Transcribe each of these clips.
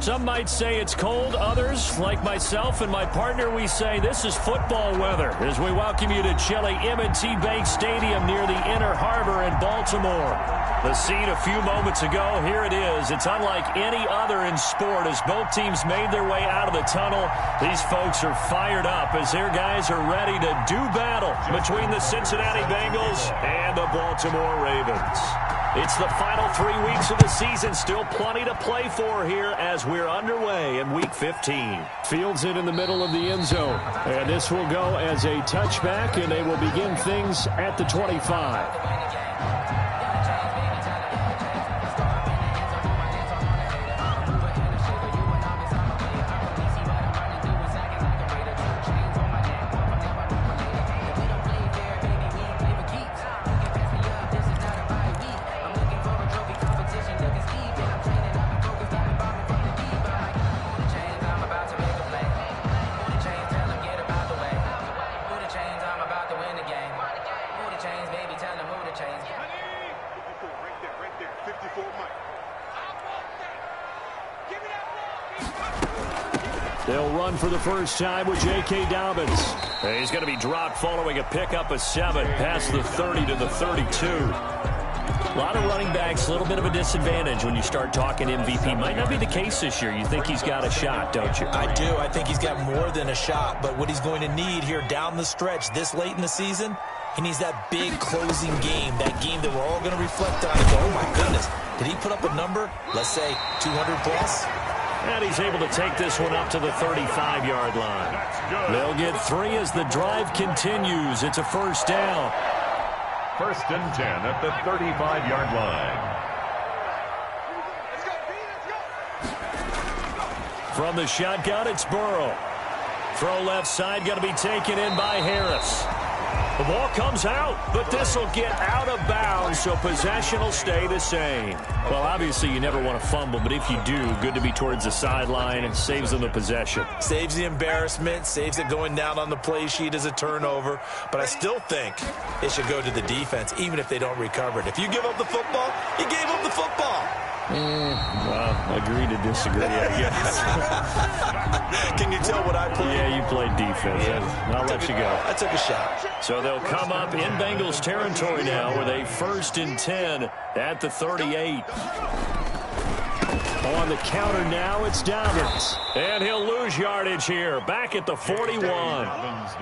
Some might say it's cold. Others, like myself and my partner, we say this is football weather as we welcome you to chilly M&T Bank Stadium near the Inner Harbor in Baltimore. The scene a few moments ago, here it is. It's unlike any other in sport as both teams made their way out of the tunnel. These folks are fired up as their guys are ready to do battle between the Cincinnati Bengals and the Baltimore Ravens. It's the final 3 weeks of the season. Still plenty to play for here as we're underway in Week 15. Fields it in the middle of the end zone. And this will go as a touchback, and they will begin things at the 25. They'll run for the first time with J.K. Dobbins. He's going to be dropped following a pickup of 7 past the 30 to the 32. A lot of running backs, a little bit of a disadvantage when you start talking MVP. Might not be the case this year. You think he's got a shot, don't you? I do. I think he's got more than a shot. But what he's going to need here down the stretch this late in the season, he needs that big closing game, that game that we're all going to reflect on and go, oh, my goodness, did he put up a number, let's say, 200 plus? And he's able to take this one up to the 35-yard line. They'll get 3 as the drive continues. It's a first down. First and 10 at the 35-yard line. From the shotgun, it's Burrow. Throw left side, going to be taken in by Harris. The ball comes out, but this will get out of bounds, so possession will stay the same. Well, obviously, you never want to fumble, but if you do, good to be towards the sideline and saves them the possession. Saves the embarrassment, saves it going down on the play sheet as a turnover. But I still think it should go to the defense, even if they don't recover it. If you give up the football, you gave up the football. Well, agree to disagree, I guess. Can you tell what I played? Yeah, you played defense. Yeah. I'll let you go. I took a shot. So they'll come up in Bengals territory now with a 1st and 10 at the 38. On the counter now, it's Dobbins. And he'll lose yardage here, back at the 41.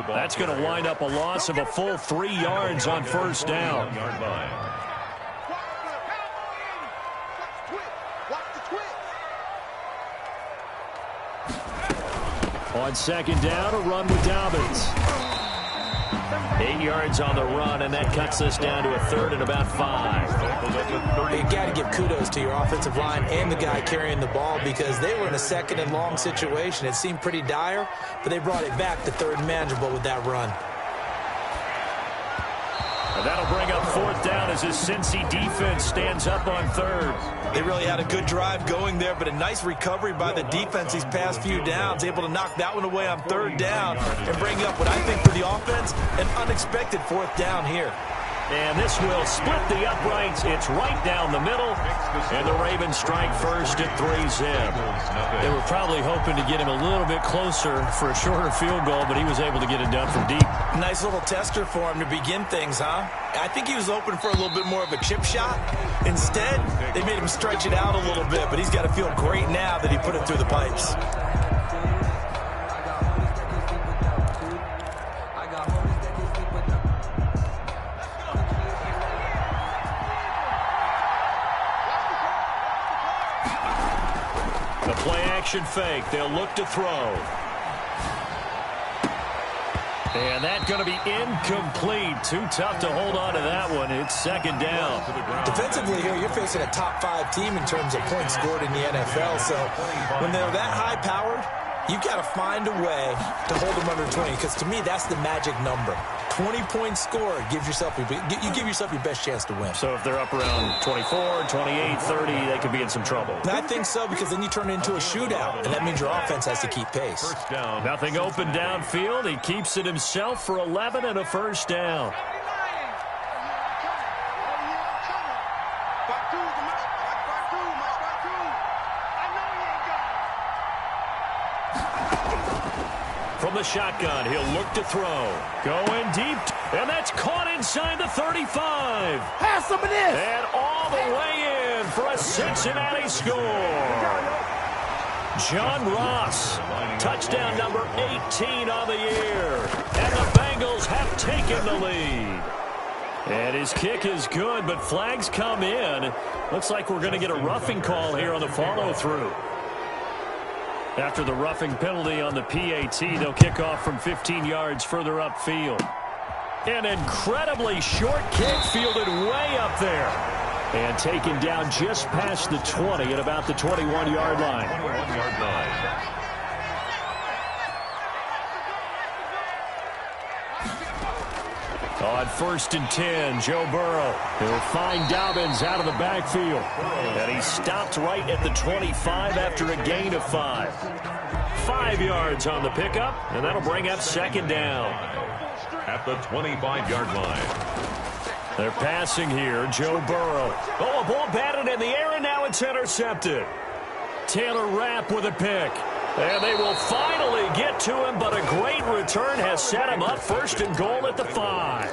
That's going to wind up a loss of a full 3 yards on first down. On second down, a run with Dobbins. 8 yards on the run, and that cuts us down to a 3rd and about 5. You got to give kudos to your offensive line and the guy carrying the ball because they were in a 2nd and long situation. It seemed pretty dire, but they brought it back to 3rd and manageable with that run. And that'll bring up 4th down as his Cincy defense stands up on 3rd. They really had a good drive going there, but a nice recovery by the defense these past few downs, able to knock that one away on 3rd down and bring up what I think for the offense, an unexpected 4th down here. And this will split the uprights. It's right down the middle. And the Ravens strike first at 3-zip. They were probably hoping to get him a little bit closer for a shorter field goal, but he was able to get it done from deep. Nice little tester for him to begin things, huh? I think he was open for a little bit more of a chip shot. Instead, they made him stretch it out a little bit, but he's got to feel great now that he put it through the pipes. Play-action fake. They'll look to throw. And that's going to be incomplete. Too tough to hold on to that one. It's 2nd down. Defensively here, you're facing a top 5 team in terms of points scored in the NFL. So when they're that high-powered, you've got to find a way to hold them under 20, because to me, that's the magic number. 20 points scored, you give yourself your best chance to win. So if they're up around 24, 28, 30, they could be in some trouble. And I think so, because then you turn it into a shootout, and that means your offense has to keep pace. First down. Nothing open downfield. He keeps it himself for 11 and a first down. From the shotgun, he'll look to throw. Going deep, and that's caught inside the 35. Have some of this. And all the way in for a Cincinnati score. John Ross, touchdown number 18 on the year. And the Bengals have taken the lead. And his kick is good, but flags come in. Looks like we're going to get a roughing call here on the follow-through. After the roughing penalty on the PAT, they'll kick off from 15 yards further upfield. An incredibly short kick fielded way up there. And taken down just past the 20 at about the 21-yard line. 21-yard line. On 1st and 10, Joe Burrow. He'll find Dobbins out of the backfield. And he stopped right at the 25 after a gain of 5. 5 yards on the pickup, and that'll bring up 2nd down. At the 25-yard line. They're passing here, Joe Burrow. Oh, a ball batted in the air, and now it's intercepted. Taylor Rapp with a pick. And they will finally get to him, but a great return has set him up 1st and goal at the 5.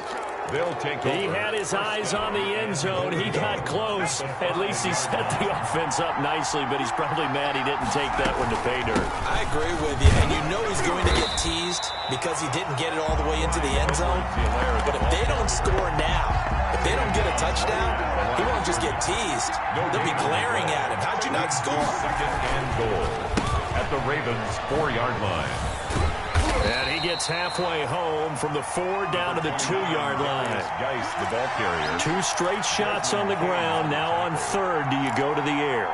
They'll take over. He had his eyes on the end zone. He got close. At least he set the offense up nicely, but he's probably mad he didn't take that one to pay dirt. I agree with you, and you know he's going to get teased because he didn't get it all the way into the end zone. But if they don't score now, if they don't get a touchdown, he won't just get teased. They'll be glaring at him. How'd you not score? 2nd and goal. At the Ravens' 4-yard line. And he gets halfway home from the 4 down to the 2-yard line. Geis, the ball carrier. 2 straight shots on the ground. Now on 3rd, do you go to the air?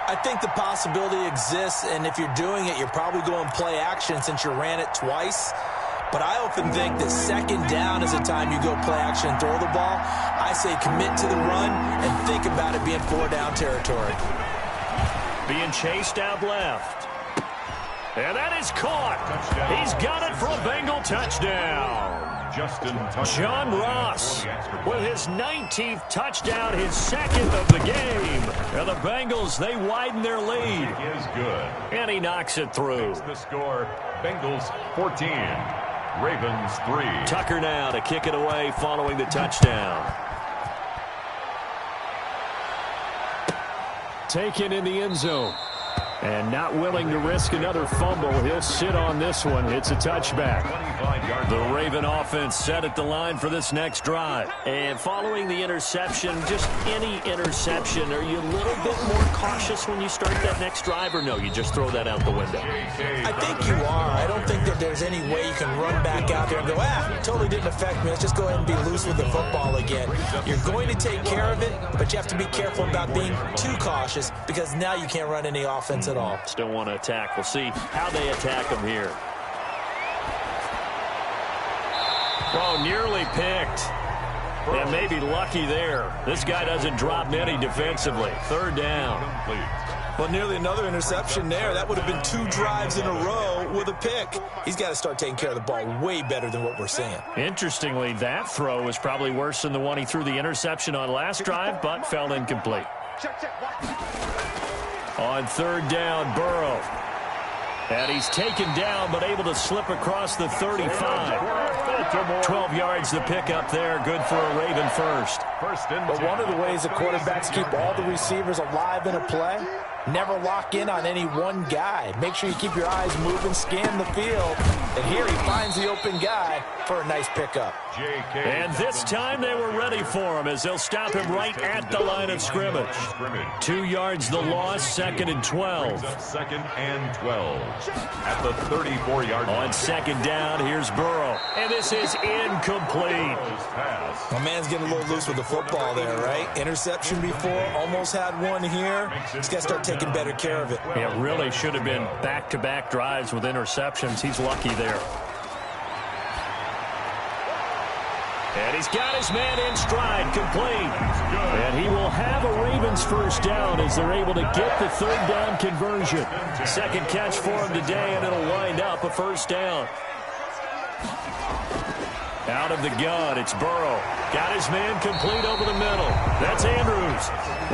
I think the possibility exists, and if you're doing it, you're probably going play action since you ran it twice. But I often think that 2nd down is the time you go play action and throw the ball. I say commit to the run and think about it being 4-down territory. Being chased out left. And that is caught. Touchdown. He's got it for a Bengal touchdown. John Ross with his 19th touchdown, his 2nd of the game. And the Bengals, they widen their lead. Is good. And he knocks it through. The score, Bengals 14, Ravens 3. Tucker now to kick it away following the touchdown. Taken in the end zone. And not willing to risk another fumble. He'll sit on this one. It's a touchback. The Raven offense set at the line for this next drive. And following the interception, just any interception, are you a little bit more cautious when you start that next drive, or no, you just throw that out the window? I think you are. I don't think that there's any way you can run back out there and go, totally didn't affect me. Let's just go ahead and be loose with the football again. You're going to take care of it, but you have to be careful about being too cautious because now you can't run any offense at all. Still want to attack. We'll see how they attack him here. Oh, nearly picked. And maybe lucky there. This guy doesn't drop many defensively. 3rd down. Well, nearly another interception there. That would have been 2 drives in a row with a pick. He's got to start taking care of the ball way better than what we're seeing. Interestingly, that throw was probably worse than the one he threw the interception on last drive, but fell incomplete. On 3rd down, Burrow. And he's taken down, but able to slip across the 35. 12 yards the pickup there. Good for a Raven first. But one of the ways the quarterbacks keep all the receivers alive in a play, never lock in on any one guy. Make sure you keep your eyes moving, scan the field. And here he finds the open guy for a nice pickup. And this time they were ready for him as they'll stop him right at the line of scrimmage. 2 yards the loss, 2nd and 12. 2nd and 12. At the 34-yard line. On 2nd down, here's Burrow. And this is incomplete. My man's getting a little loose with the football there, right? Interception before, almost had one here. He's got to start taking better care of it. It really should have been back-to-back drives with interceptions. He's lucky there. And he's got his man in stride, complete. And he will have a Ravens 1st down as they're able to get the 3rd down conversion. 2nd catch for him today, and it'll wind up a 1st down. Out of the gun, it's Burrow. Got his man complete over the middle. That's Andrews.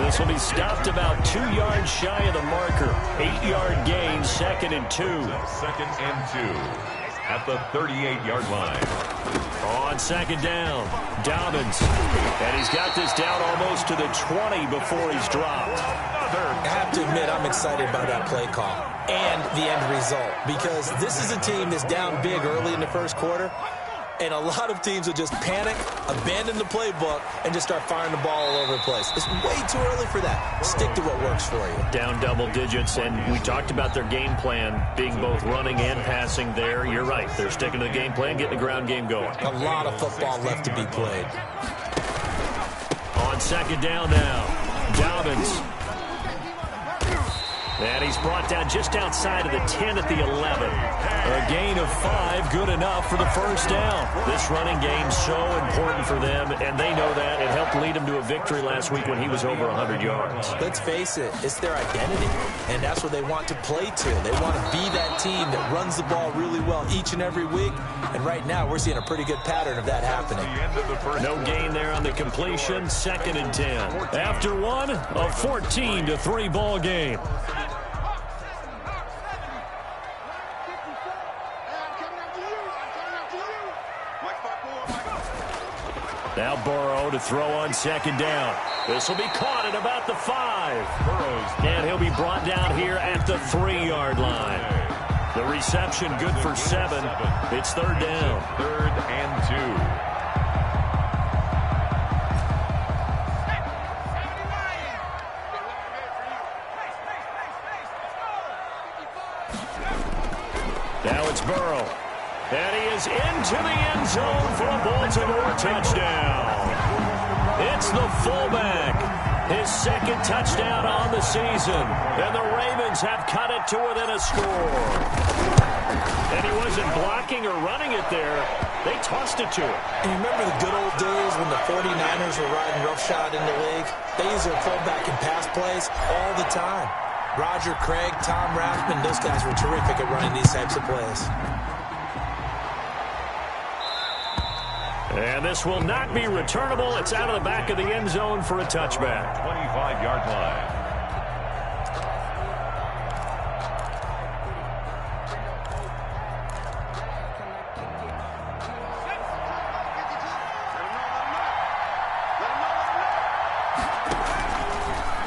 This will be stopped about 2 yards shy of the marker. 8-yard gain, 2nd and 2. 2nd and 2. at the 38-yard line. On second down, Dobbins. And he's got this down almost to the 20 before he's dropped. I have to admit, I'm excited by that play call and the end result, because this is a team that's down big early in the first quarter, and a lot of teams will just panic, abandon the playbook, and just start firing the ball all over the place. It's way too early for that. Stick to what works for you. Down double digits, and we talked about their game plan being both running and passing there. You're right. They're sticking to the game plan, getting the ground game going. A lot of football left to be played. On second down now, Dobbins. And he's brought down just outside of the 10 at the 11. A gain of 5, good enough for the first down. This running game so important for them, and they know that. It helped lead them to a victory last week when he was over 100 yards. Let's face it, it's their identity, and that's what they want to play to. They want to be that team that runs the ball really well each and every week, and right now we're seeing a pretty good pattern of that happening. No gain there on the completion, 2nd and 10. After one, a 14-3 ball game. Now Burrow to throw on second down. This will be caught at about the 5. And he'll be brought down here at the 3-yard line. The reception good for 7. It's third down. 3rd and 2. Now it's Burrow. And he is into the end zone for a Baltimore touchdown. It's the fullback. His 2nd touchdown on the season. And the Ravens have cut it to within a score. And he wasn't blocking or running it there. They tossed it to him. And you remember the good old days when the 49ers were riding roughshod in the league? They use their fullback in pass plays all the time. Roger Craig, Tom Rathman, those guys were terrific at running these types of plays. And this will not be returnable. It's out of the back of the end zone for a touchback. 25-yard line.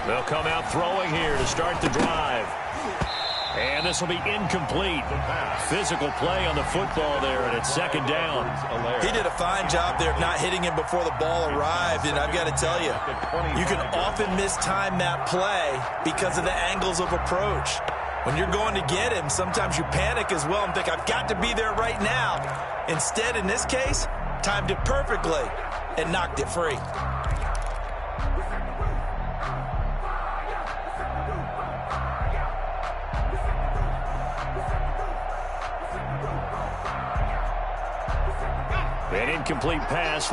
They'll come out throwing here to start the drive. And this will be incomplete. Physical play on the football there, and it's 2nd down. He did a fine job there of not hitting him before the ball arrived, and I've got to tell you, you can often mistime that play because of the angles of approach. When you're going to get him, sometimes you panic as well and think, I've got to be there right now. Instead, in this case, timed it perfectly and knocked it free. An incomplete pass.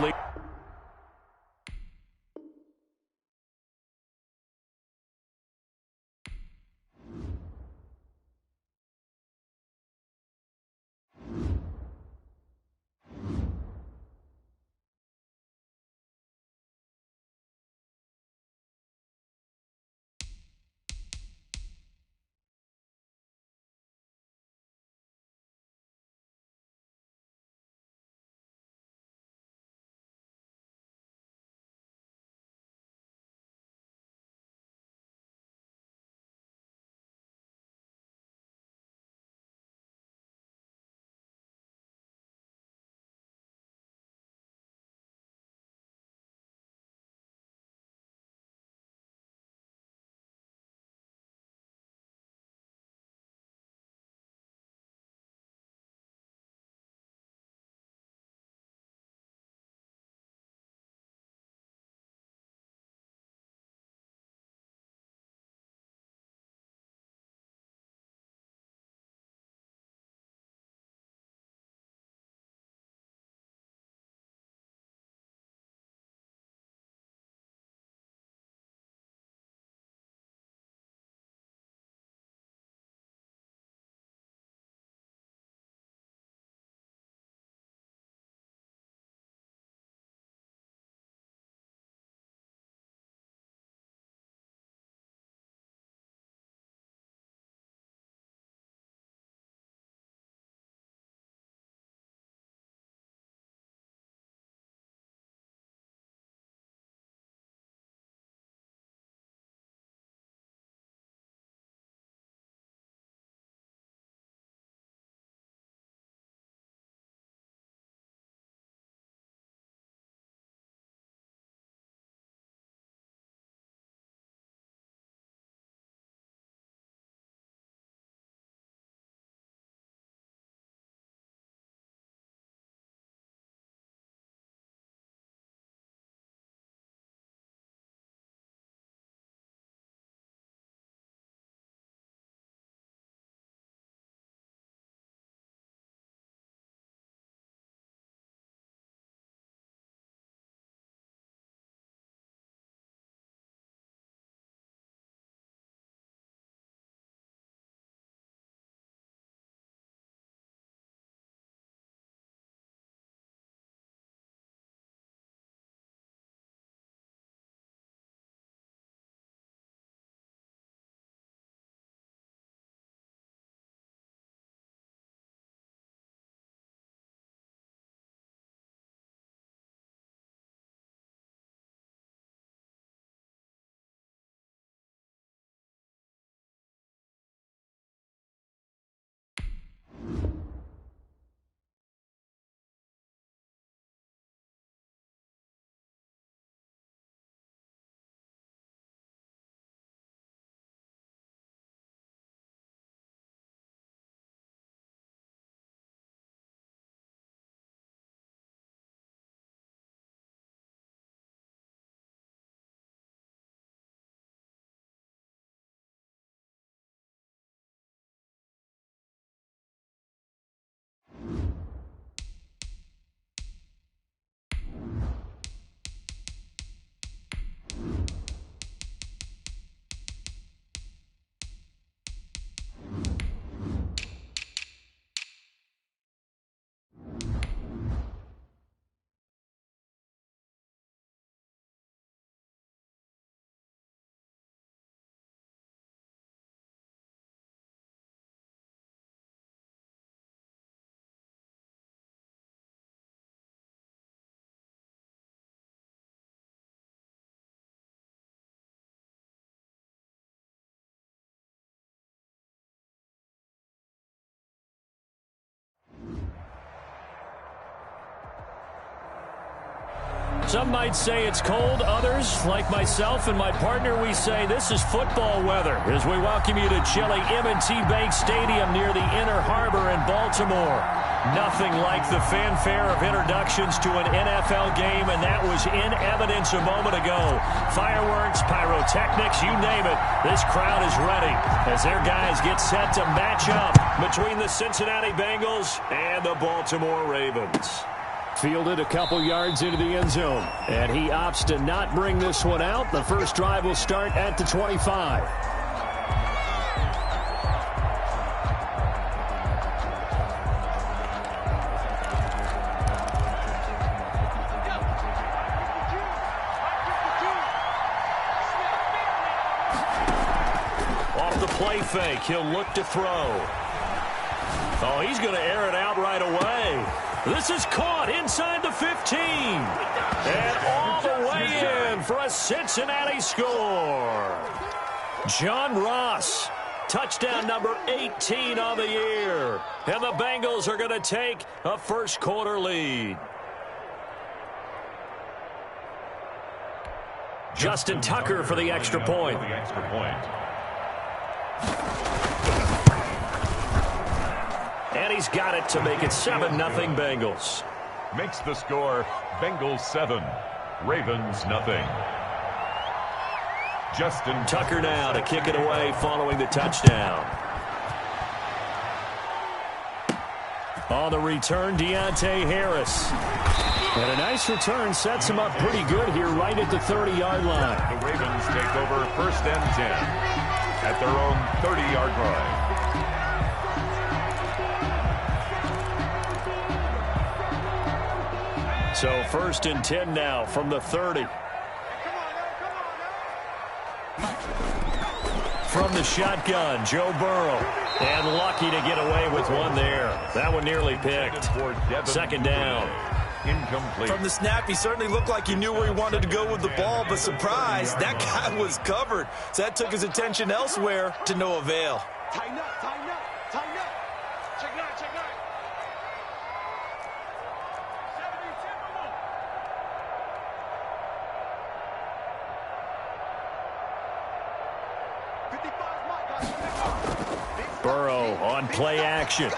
Some might say it's cold. Others, like myself and my partner, we say this is football weather as we welcome you to chilly M&T Bank Stadium near the Inner Harbor in Baltimore. Nothing like the fanfare of introductions to an NFL game, and that was in evidence a moment ago. Fireworks, pyrotechnics, you name it. This crowd is ready as their guys get set to match up between the Cincinnati Bengals and the Baltimore Ravens. Fielded a couple yards into the end zone, and he opts to not bring this one out. The first drive will start at the 25. Off the play fake, he'll look to throw. Oh, he's going to air it out right away. This is caught inside the 15. And all the way in for a Cincinnati score. John Ross, touchdown number 18 on the year. And the Bengals are going to take a first quarter lead. Justin Tucker for the extra point. And he's got it to make it 7-0 Bengals. Makes the score Bengals 7, Ravens nothing. Justin Tucker now to kick it away following the touchdown. On the return, Deontay Harris. And a nice return sets him up pretty good here right at the 30-yard line. The Ravens take over 1st and 10 at their own 30-yard line. So 1st and 10 now from the 30. From the shotgun, Joe Burrow. And lucky to get away with one there. That one nearly picked. 2nd down. Incomplete. From the snap, he certainly looked like he knew where he wanted to go with the ball, but surprise, that guy was covered. So that took his attention elsewhere to no avail. Tighten up, tighten up, tighten up. Check it out, check it out. 75 Burrow on play action.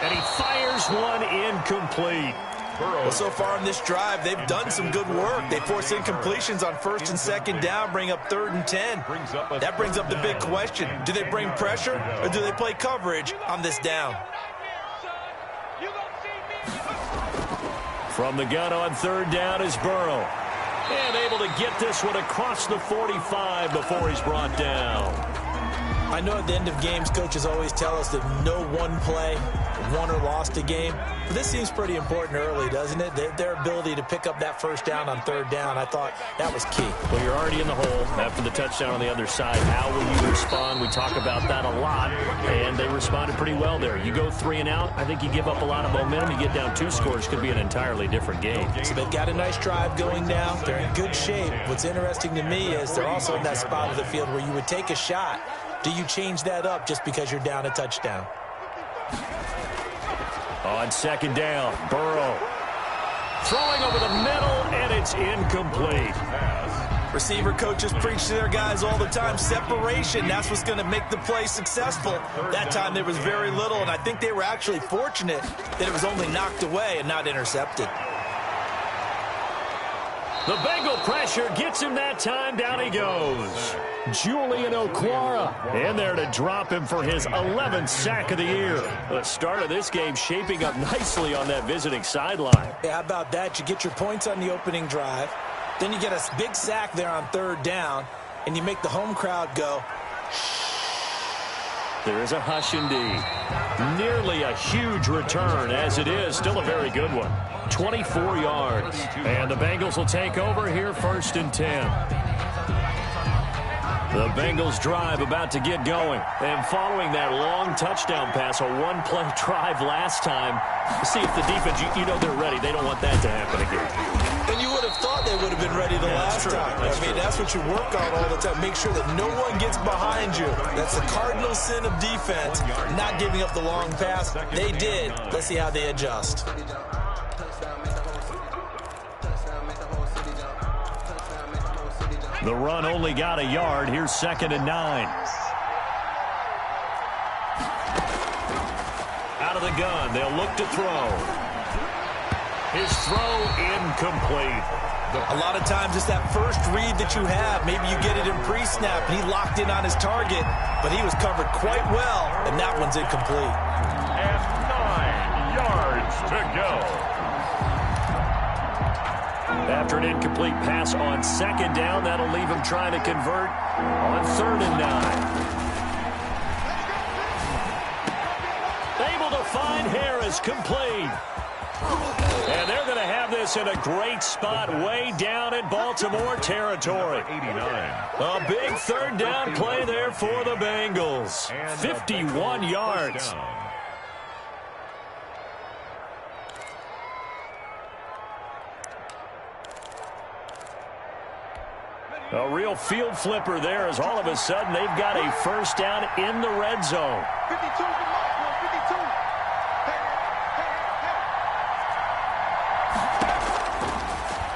And he fires one incomplete. Well, so far in this drive, they've done some good work. They force incompletions on 1st and 2nd down, bring up 3rd and 10. That brings up the big question. Do they bring pressure or do they play coverage on this down? From the gun on 3rd down is Burrow. And able to get this one across the 45 before he's brought down. I know at the end of games, coaches always tell us that no one play won or lost a game. But this seems pretty important early, doesn't it? Their ability to pick up that 1st down on 3rd down, I thought that was key. Well, you're already in the hole after the touchdown on the other side. How will you respond? We talk about that a lot, and they responded pretty well there. You go 3 and out, I think you give up a lot of momentum. You get down 2 scores, could be an entirely different game. So they've got a nice drive going now. They're in good shape. What's interesting to me is they're also in that spot of the field where you would take a shot. Do you change that up just because you're down a touchdown? On 2nd down, Burrow. Throwing over the middle, and it's incomplete. Receiver coaches preach to their guys all the time. Separation, that's what's going to make the play successful. That time there was very little, and I think they were actually fortunate that it was only knocked away and not intercepted. The Bengal pressure gets him that time. Down he goes. Julian Okwara in there to drop him for his 11th sack of the year. The start of this game shaping up nicely on that visiting sideline. Yeah, how about that? You get your points on the opening drive. Then you get a big sack there on 3rd down, and you make the home crowd go. There is a hush indeed. Nearly a huge return, as it is. Still a very good one. 24 yards. And the Bengals will take over here 1st and 10. The Bengals drive about to get going. And following that long touchdown pass, a one-play drive last time, see if the defense, you know they're ready. They don't want that to happen again. And you would have thought they would have been ready the last time. That's what you work on all the time. Make sure that no one gets behind you. That's the cardinal sin of defense, not giving up the long pass. They did. Let's see how they adjust. The run only got a yard. Here's 2nd and 9. Out of the gun. They'll look to throw. His throw incomplete. A lot of times it's that first read that you have. Maybe you get it in pre-snap, and he locked in on his target, but he was covered quite well, and that one's incomplete. And 9 yards to go. After an incomplete pass on 2nd down, that'll leave him trying to convert on 3rd and 9. Able to find Harris, complete. And they're going to have this in a great spot way down in Baltimore territory. 89. A big 3rd down play there for the Bengals. 51 yards. A real field flipper there as all of a sudden they've got a 1st down in the red zone. 52.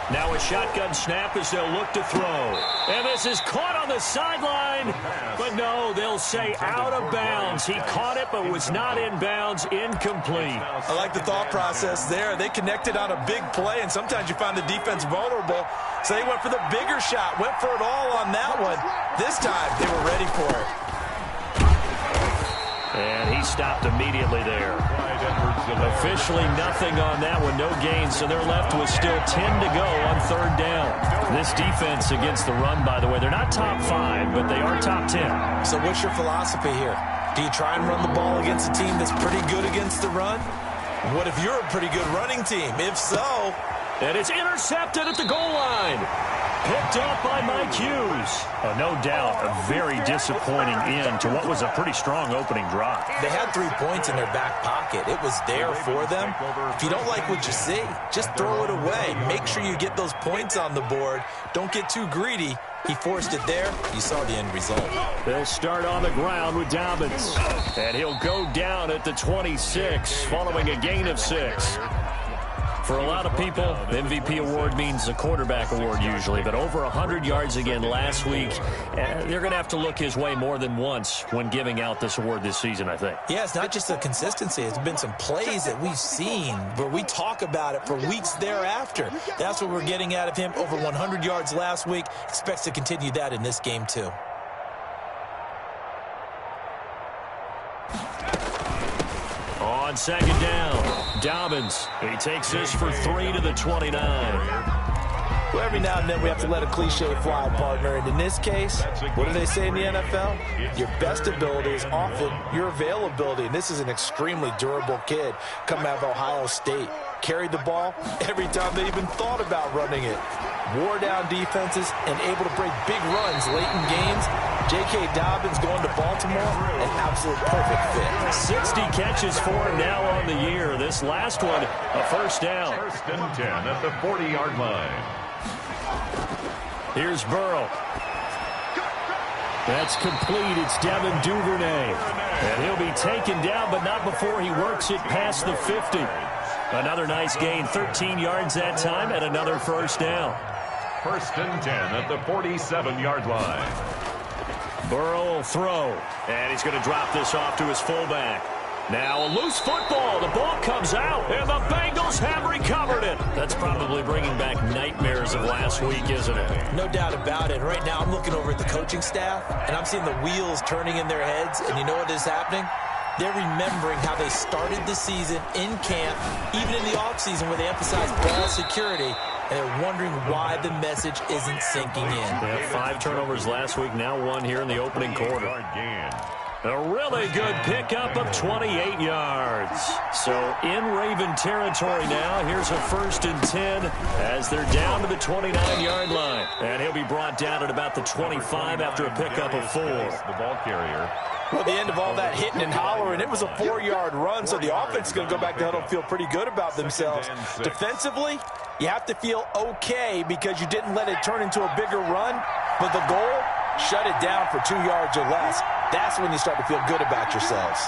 Now a shotgun snap as they'll look to throw. And this is caught on the sideline. But no, they'll say out of bounds. He caught it but was not in bounds. Incomplete. I like the thought process there. They connected on a big play, and sometimes you find the defense vulnerable. So they went for the bigger shot, went for it all on that one. This time, they were ready for it. And he stopped immediately there. Officially nothing on that one, no gain, so they're left with still 10 to go on 3rd down. This defense against the run, by the way, they're not top 5, but they are top 10. So what's your philosophy here? Do you try and run the ball against a team that's pretty good against the run? What if you're a pretty good running team? If so... And it's intercepted at the goal line. Picked up by Mike Hughes. No doubt a very disappointing end to what was a pretty strong opening drive. They had 3 points in their back pocket. It was there for them. If you don't like what you see, just throw it away. Make sure you get those points on the board. Don't get too greedy. He forced it there. You saw the end result. They'll start on the ground with Dobbins. And he'll go down at the 26 following a gain of 6. For a lot of people, the MVP award means a quarterback award usually, but over 100 yards again last week. They're going to have to look his way more than once when giving out this award this season, I think. Yeah, it's not just the consistency. It's been some plays that we've seen where we talk about it for weeks thereafter. That's what we're getting out of him. Over 100 yards last week. Expects to continue that in this game, too. On 2nd down, Dobbins. He takes this for 3 to the 29. Well, every now and then we have to let a cliche fly, partner. And in this case, what do they say in the NFL? Your best ability is often your availability. And this is an extremely durable kid coming out of Ohio State. Carried the ball every time they even thought about running it. Wore down defenses and able to break big runs late in games. J.K. Dobbins going to Baltimore, an absolute perfect fit. 60 catches for him now on the year. This last one, a 1st down. 1st and 10 at the 40-yard line. Here's Burrow. That's complete. It's Devin Duvernay. And he'll be taken down, but not before he works it past the 50. Another nice gain, 13 yards that time, and another 1st down. 1st and 10 at the 47-yard line. Burrow will throw, and he's going to drop this off to his fullback. Now a loose football. The ball comes out, and the Bengals have recovered it. That's probably bringing back nightmares of last week, isn't it? No doubt about it. Right now I'm looking over at the coaching staff, and I'm seeing the wheels turning in their heads, and you know what is happening? They're remembering how they started the season in camp, even in the offseason where they emphasized ball security, and they're wondering why the message isn't sinking in. They had 5 turnovers last week, now 1 here in the opening quarter. A really good pickup of 28 yards. So in Raven territory now. Here's a 1st and 10 as they're down to the 29-yard line. And he'll be brought down at about the 25 after a pickup of 4. The ball carrier. Well, the end of all that hitting and hollering, it was a 4-yard run, so the offense is going to go back to huddle and feel pretty good about themselves. Defensively, you have to feel okay because you didn't let it turn into a bigger run, but the goal, shut it down for 2 yards or less. That's when you start to feel good about yourselves.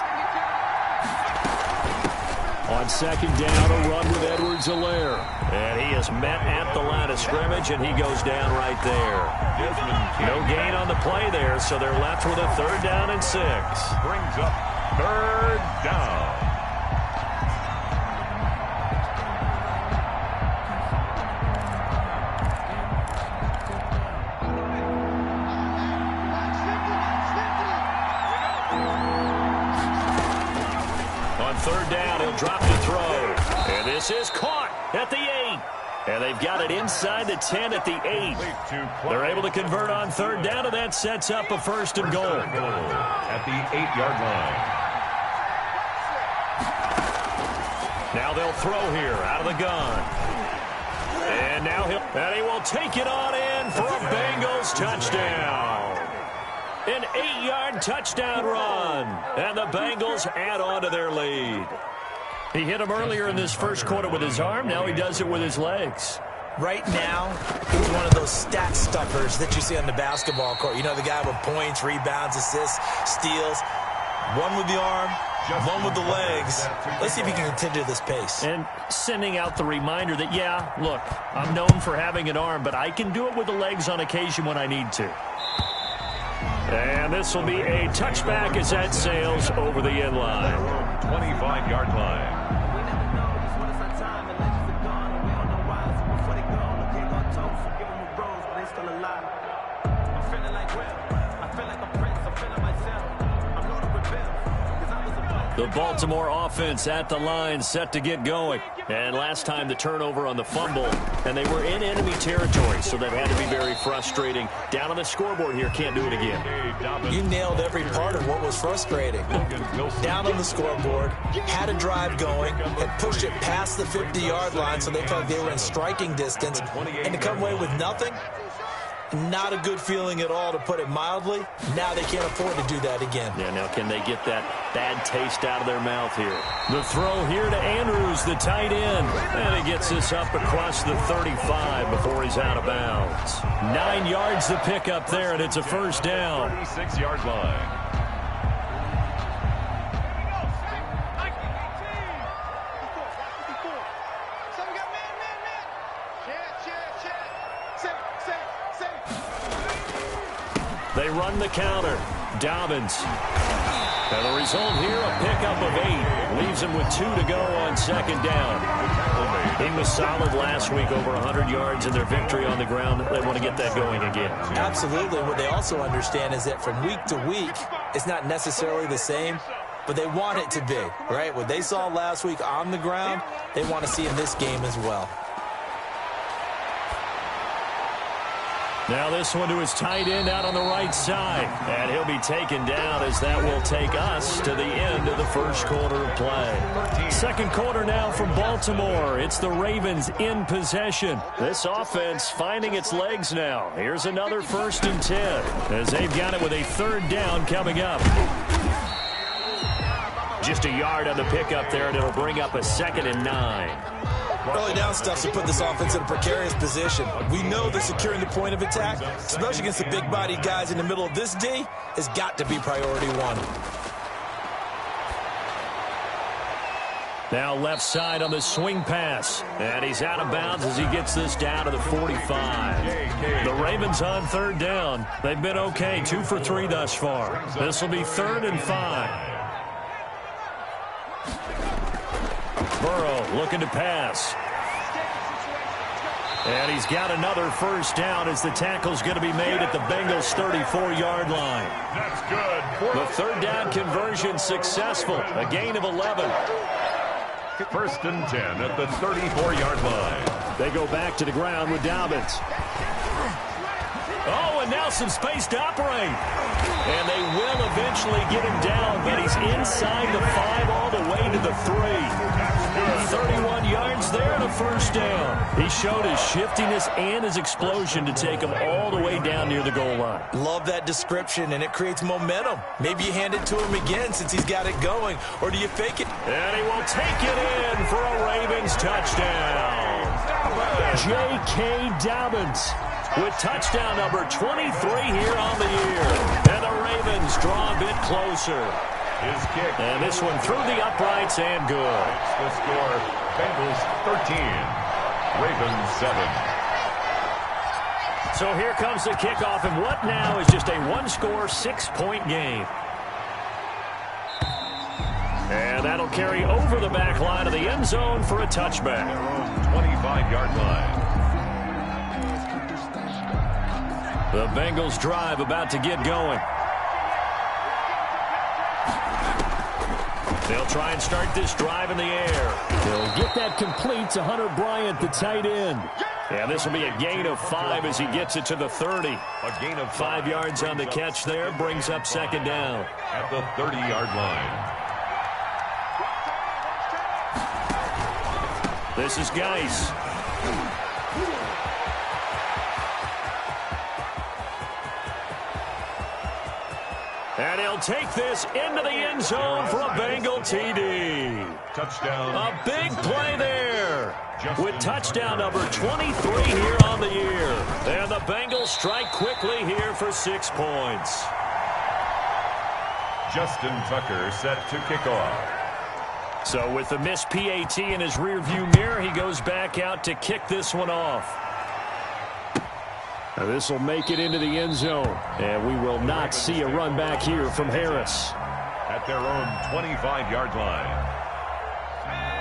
On second down, a run with Edwards-Helaire. And he is met at the line of scrimmage, and he goes down right there. No gain on the play there, so they're left with a 3rd down and 6. Brings up 3rd down. On 3rd down, he'll drop the throw. And this is caught at the 8. And they've got it inside the 10 at the 8. They're able to convert on 3rd down, and that sets up a 1st and goal. At the 8-yard line. Now they'll throw here out of the gun. And now he will take it on in for a Bengals touchdown. An 8-yard touchdown run. And the Bengals add on to their lead. He hit him earlier in this first quarter with his arm. Now he does it with his legs. Right now, he's one of those stat stuffers that you see on the basketball court. You know, the guy with points, rebounds, assists, steals. One with the arm, one with the legs. Let's see if he can continue this pace. And sending out the reminder that, yeah, look, I'm known for having an arm, but I can do it with the legs on occasion when I need to. And this will be a touchback as that sails over the end line. 25-yard line. The Baltimore offense at the line, set to get going. And last time the turnover on the fumble, and they were in enemy territory, so that had to be very frustrating. Down on the scoreboard here, can't do it again. You nailed every part of what was frustrating. Down on the scoreboard, had a drive going, had pushed it past the 50-yard line, so they felt they were in striking distance, and to come away with nothing, not a good feeling at all, to put it mildly. Now they can't afford to do that again. Yeah, now can they get that bad taste out of their mouth here? The throw here to Andrews, the tight end. And he gets this up across the 35 before he's out of bounds. 9 yards to pick up there, and it's a 1st down. 36-yard line. They run the counter. Dobbins. And the result here, a pickup of 8. Leaves him with 2 to go on 2nd down. He was solid last week, over 100 yards in their victory on the ground. They want to get that going again. Absolutely. What they also understand is that from week to week, it's not necessarily the same, but they want it to be, right? What they saw last week on the ground, they want to see in this game as well. Now this one to his tight end out on the right side. And he'll be taken down as that will take us to the end of the first quarter of play. Second quarter now from Baltimore. It's the Ravens in possession. This offense finding its legs now. Here's another 1st and 10 as they've got it with a 3rd down coming up. Just a yard on the pickup there, and it'll bring up a 2nd and 9. Early down stuff to put this offense in a precarious position. We know that securing the point of attack, especially against the big-bodied guys in the middle of this D, has got to be priority 1. Now left side on the swing pass. And he's out of bounds as he gets this down to the 45. The Ravens on 3rd down. They've been okay, 2 for 3 thus far. This will be 3rd and 5. Burrow looking to pass. And he's got another 1st down as the tackle's going to be made at the Bengals' 34-yard line. That's good. The 3rd down conversion successful. A gain of 11. 1st and 10 at the 34-yard line. They go back to the ground with Dobbins. Oh, and now some space to operate. And they will eventually get him down, but he's inside the 5 all the way to the 3. 31 yards there and a 1st down. He showed his shiftiness and his explosion to take him all the way down near the goal line. Love that description, and it creates momentum. Maybe you hand it to him again since he's got it going, or do you fake it? And he will take it in for a Ravens touchdown. J.K. Dobbins with touchdown number 23 here on the year. And the Ravens draw a bit closer. His kick. And this one through the uprights and good. It's the score, Bengals 13, Ravens 7. So here comes the kickoff, and what now is just a one-score, 6-point game. And that'll carry over the back line of the end zone for a touchback. Their own 25-yard line. The Bengals drive about to get going. They'll try and start this drive in the air. They'll get that complete to Hunter Bryant, the tight end. And this will be a gain of 5 as he gets it to the 30. A gain of 5 yards on the catch there, brings up second down. At the 30-yard line. This is Geis. And he'll take this into the end zone for a Bengal TD. Touchdown. A big play there. With touchdown number 23 here on the year. And the Bengals strike quickly here for 6 points. Justin Tucker set to kick off. So with the missed PAT in his rearview mirror, he goes back out to kick this one off. Now this will make it into the end zone. And we will not see a run back here from Harris. At their own 25-yard line.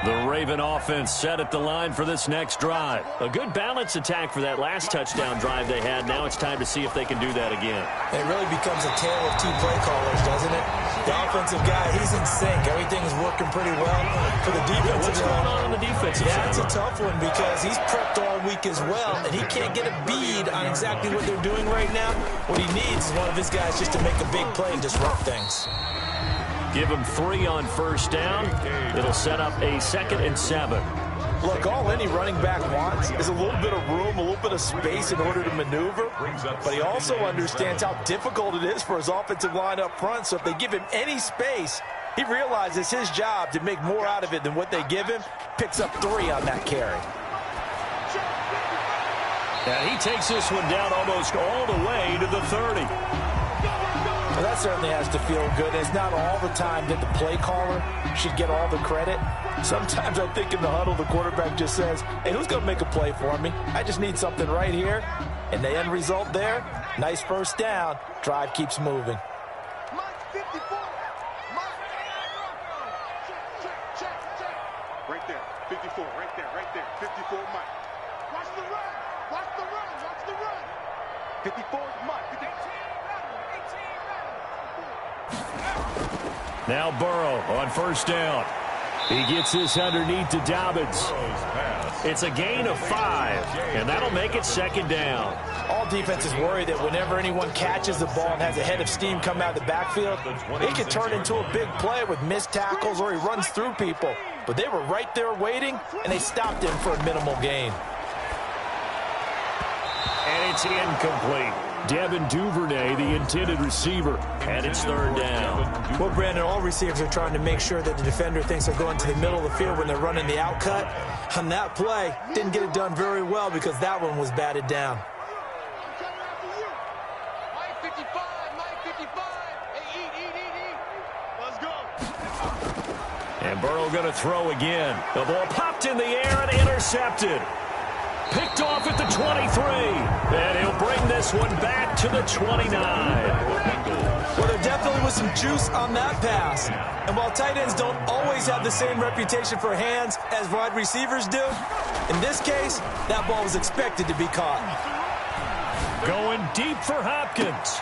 The Raven offense set at the line for this next drive. A good balanced attack for that last touchdown drive they had. Now it's time to see if they can do that again. It really becomes a tale of two play callers, doesn't it? The offensive guy, he's in sync. Everything is working pretty well. For the defensive What's going on the defensive side? That's a tough one because he's prepped all week as well, and he can't get a bead on exactly what they're doing right now. What he needs is one of his guys just to make a big play and disrupt things. Give him 3 on first down. It'll set up a 2nd and 7. Look, all any running back wants is a little bit of room, a little bit of space in order to maneuver. But he also understands how difficult it is for his offensive line up front. So if they give him any space, he realizes his job to make more out of it than what they give him. Picks up 3 on that carry. And he takes this one down almost all the way to the 30. Well, that certainly has to feel good. It's not all the time that the play caller should get all the credit. Sometimes I think in the huddle, the quarterback just says, hey, who's going to make a play for me? I just need something right here. And the end result there, nice first down. Drive keeps moving. Right there, 54, right there, 54, Mike. Watch the run, watch the run, watch the run. 54, Mike. 18, Now Burrow on first down. He gets this underneath to Dobbins. It's a gain of 5, and that'll make it second down. All defenses worry that whenever anyone catches the ball and has a head of steam come out of the backfield, it could turn into a big play with missed tackles or he runs through people. But they were right there waiting, and they stopped him for a minimal gain. And it's incomplete. Devin Duvernay, the intended receiver. And it's third down. Well, Brandon, all receivers are trying to make sure that the defender thinks they're going to the middle of the field when they're running the outcut. On that play, didn't get it done very well because that one was batted down. Mike 55, Mike 55. Hey, eat. Let's go. And Burrow going to throw again. The ball popped in the air and intercepted. Picked off at the 23. And he'll bring this one back to the 29. Well, there definitely was some juice on that pass. And while tight ends don't always have the same reputation for hands as wide receivers do, in this case, that ball was expected to be caught. Going deep for Hopkins.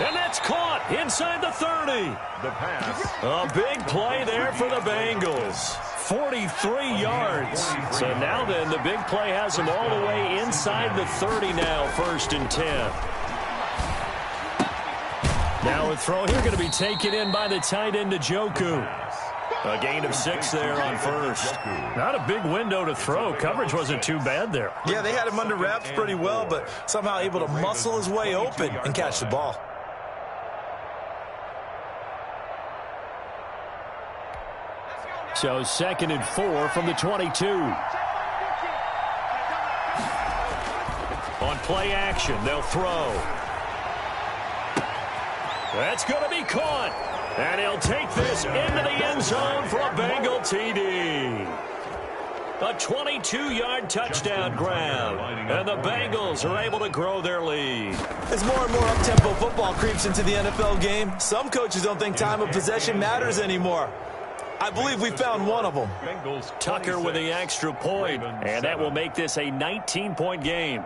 And that's caught inside the 30. The pass. A big play there for the Bengals. 43 yards. So now then, the big play has them all the way inside the 30 now, 1st and 10. Now a throw here going to be taken in by the tight end Njoku. A gain of 6 there on first. Not a big window to throw. Coverage wasn't too bad there. Yeah, they had him under wraps pretty well, but somehow able to muscle his way open and catch the ball. So 2nd and 4 from the 22. On play action, they'll throw. That's going to be caught. And he'll take this into the end zone for a Bengal TD. A 22-yard touchdown grab. And the Bengals are able to grow their lead. As more and more up-tempo football creeps into the NFL game, some coaches don't think time of possession matters anymore. I believe we found one of them. Tucker with the extra point, and that will make this a 19-point game.